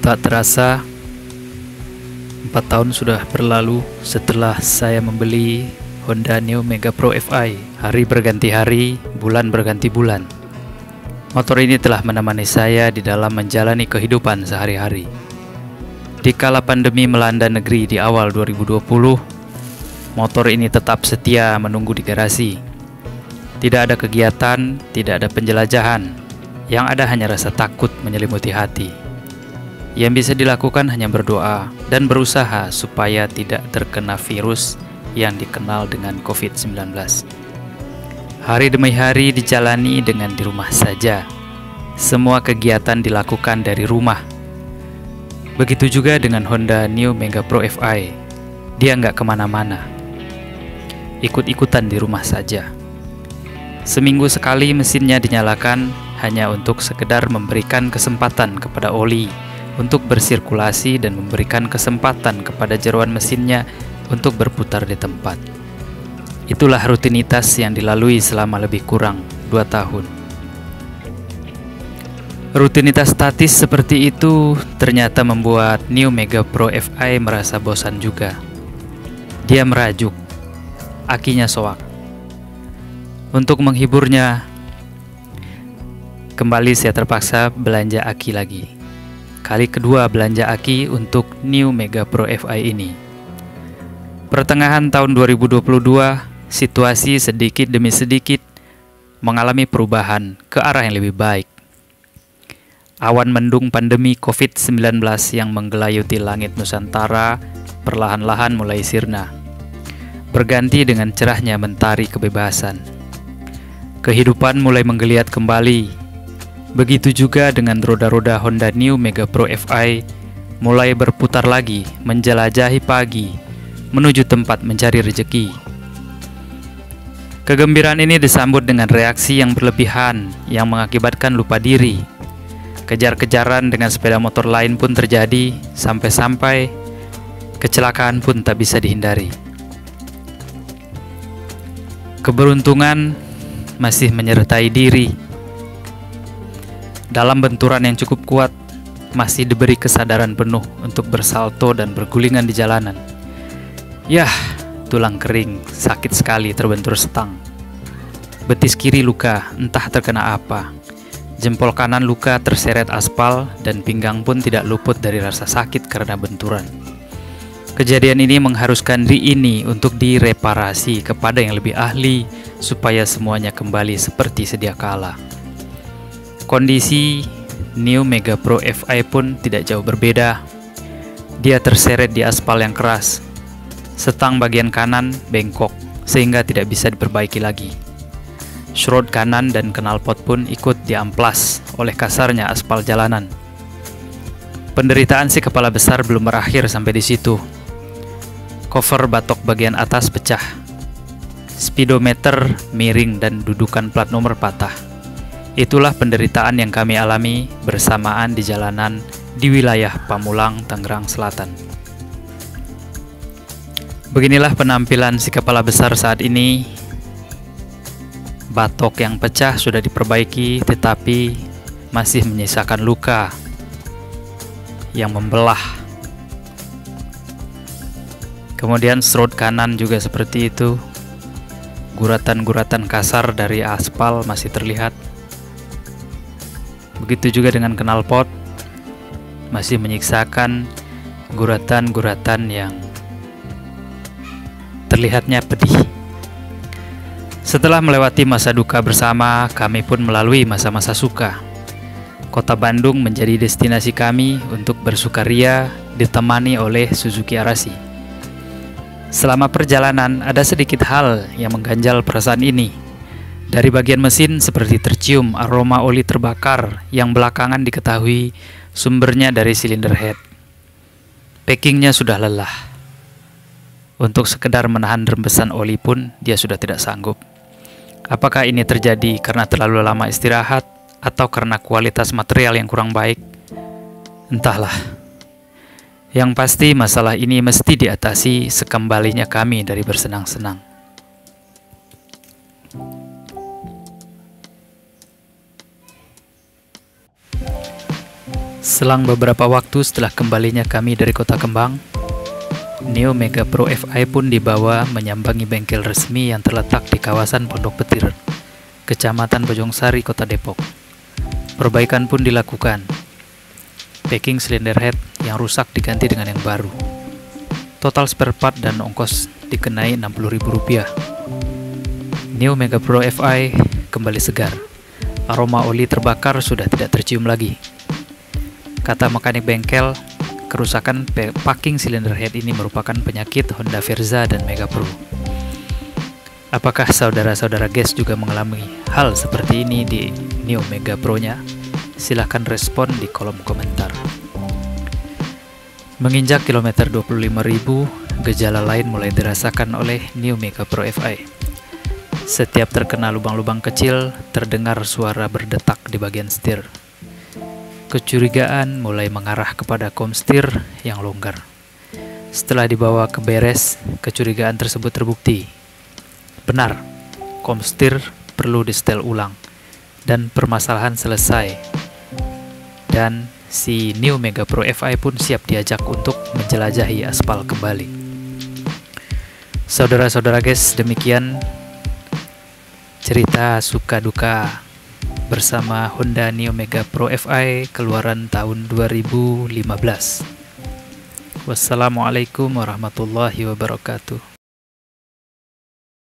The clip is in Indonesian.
Tak terasa, 4 tahun sudah berlalu setelah saya membeli Honda New Mega Pro FI. Hari berganti hari, bulan berganti bulan. Motor ini telah menemani saya di dalam menjalani kehidupan sehari-hari. Di kala pandemi melanda negeri di awal 2020, motor ini tetap setia menunggu di garasi. Tidak ada kegiatan, tidak ada penjelajahan. Yang ada hanya rasa takut menyelimuti hati. Yang bisa dilakukan hanya berdoa dan berusaha supaya tidak terkena virus yang dikenal dengan COVID-19. Hari demi hari dijalani dengan di rumah saja. Semua kegiatan dilakukan dari rumah. Begitu juga dengan Honda New Mega Pro FI. Dia nggak kemana-mana. Ikut-ikutan di rumah saja. Seminggu sekali mesinnya dinyalakan hanya untuk sekedar memberikan kesempatan kepada oli untuk bersirkulasi dan memberikan kesempatan kepada jeroan mesinnya untuk berputar di tempat. Itulah rutinitas yang dilalui selama lebih kurang 2 tahun. Rutinitas statis seperti itu ternyata membuat New Mega Pro FI merasa bosan juga. Dia merajuk, akinya soak. Untuk menghiburnya, kembali saya terpaksa belanja aki lagi. Kali kedua belanja aki untuk New Mega Pro FI ini. Pertengahan tahun 2022, situasi sedikit demi sedikit mengalami perubahan ke arah yang lebih baik. Awan mendung pandemi COVID-19 yang menggelayuti langit Nusantara perlahan-lahan mulai sirna, berganti dengan cerahnya mentari kebebasan. Kehidupan mulai menggeliat kembali. Begitu juga dengan roda-roda Honda New Mega Pro FI mulai berputar lagi menjelajahi pagi menuju tempat mencari rezeki. Kegembiraan ini disambut dengan reaksi yang berlebihan yang mengakibatkan lupa diri. Kejar-kejaran dengan sepeda motor lain pun terjadi, sampai-sampai kecelakaan pun tak bisa dihindari. Keberuntungan masih menyertai diri. Dalam benturan yang cukup kuat, masih diberi kesadaran penuh untuk bersalto dan bergulingan di jalanan. Yah, tulang kering, sakit sekali terbentur setang. Betis kiri luka, entah terkena apa. Jempol kanan luka terseret aspal dan pinggang pun tidak luput dari rasa sakit karena benturan. Kejadian ini mengharuskan diri ini untuk direparasi kepada yang lebih ahli supaya semuanya kembali seperti sedia kala. Kondisi New Mega Pro FI pun tidak jauh berbeda. Dia terseret di aspal yang keras. Setang bagian kanan bengkok sehingga tidak bisa diperbaiki lagi. Shroud kanan dan knalpot pun ikut diamplas oleh kasarnya aspal jalanan. Penderitaan si kepala besar belum berakhir sampai di situ. Cover batok bagian atas pecah. Speedometer miring dan dudukan plat nomor patah. Itulah penderitaan yang kami alami bersamaan di jalanan di wilayah Pamulang, Tangerang Selatan. Beginilah penampilan si kepala besar saat ini. Batok yang pecah sudah diperbaiki, tetapi masih menyisakan luka yang membelah. Kemudian shroud kanan juga seperti itu. Guratan-guratan kasar dari aspal masih terlihat. Begitu juga dengan knalpot, masih menyiksakan guratan-guratan yang terlihatnya pedih. Setelah melewati masa duka bersama, kami pun melalui masa-masa suka. Kota Bandung menjadi destinasi kami untuk bersukaria ditemani oleh Suzuki Arasi. Selama perjalanan, ada sedikit hal yang mengganjal perasaan ini. Dari bagian mesin seperti tercium aroma oli terbakar yang belakangan diketahui sumbernya dari silinder head. Packingnya sudah lelah. Untuk sekedar menahan rembesan oli pun dia sudah tidak sanggup. Apakah ini terjadi karena terlalu lama istirahat atau karena kualitas material yang kurang baik? Entahlah. Yang pasti masalah ini mesti diatasi sekembalinya kami dari bersenang-senang. Selang beberapa waktu setelah kembalinya kami dari Kota Kembang, Neo Mega Pro FI pun dibawa menyambangi bengkel resmi yang terletak di kawasan Pondok Petir, Kecamatan Bojongsari, Kota Depok. Perbaikan pun dilakukan. Packing silinder head yang rusak diganti dengan yang baru. Total spare part dan ongkos dikenai Rp60.000. Neo Mega Pro FI kembali segar. Aroma oli terbakar sudah tidak tercium lagi. Kata mekanik bengkel, kerusakan packing silinder head ini merupakan penyakit Honda Verza dan Mega Pro. Apakah saudara-saudara guys juga mengalami hal seperti ini di Neo Mega Pro-nya? Silahkan respon di kolom komentar. Menginjak kilometer 25.000, gejala lain mulai dirasakan oleh Neo Mega Pro FI. Setiap terkena lubang-lubang kecil, terdengar suara berdetak di bagian setir. Kecurigaan mulai mengarah kepada komstir yang longgar. Setelah dibawa ke beres, kecurigaan tersebut terbukti. Benar, komstir perlu disetel ulang dan permasalahan selesai. Dan si Neo Mega Pro FI pun siap diajak untuk menjelajahi aspal kembali. Saudara-saudara guys, demikian cerita suka duka bersama Honda Neo Mega Pro FI keluaran tahun 2015. Wassalamualaikum warahmatullahi wabarakatuh.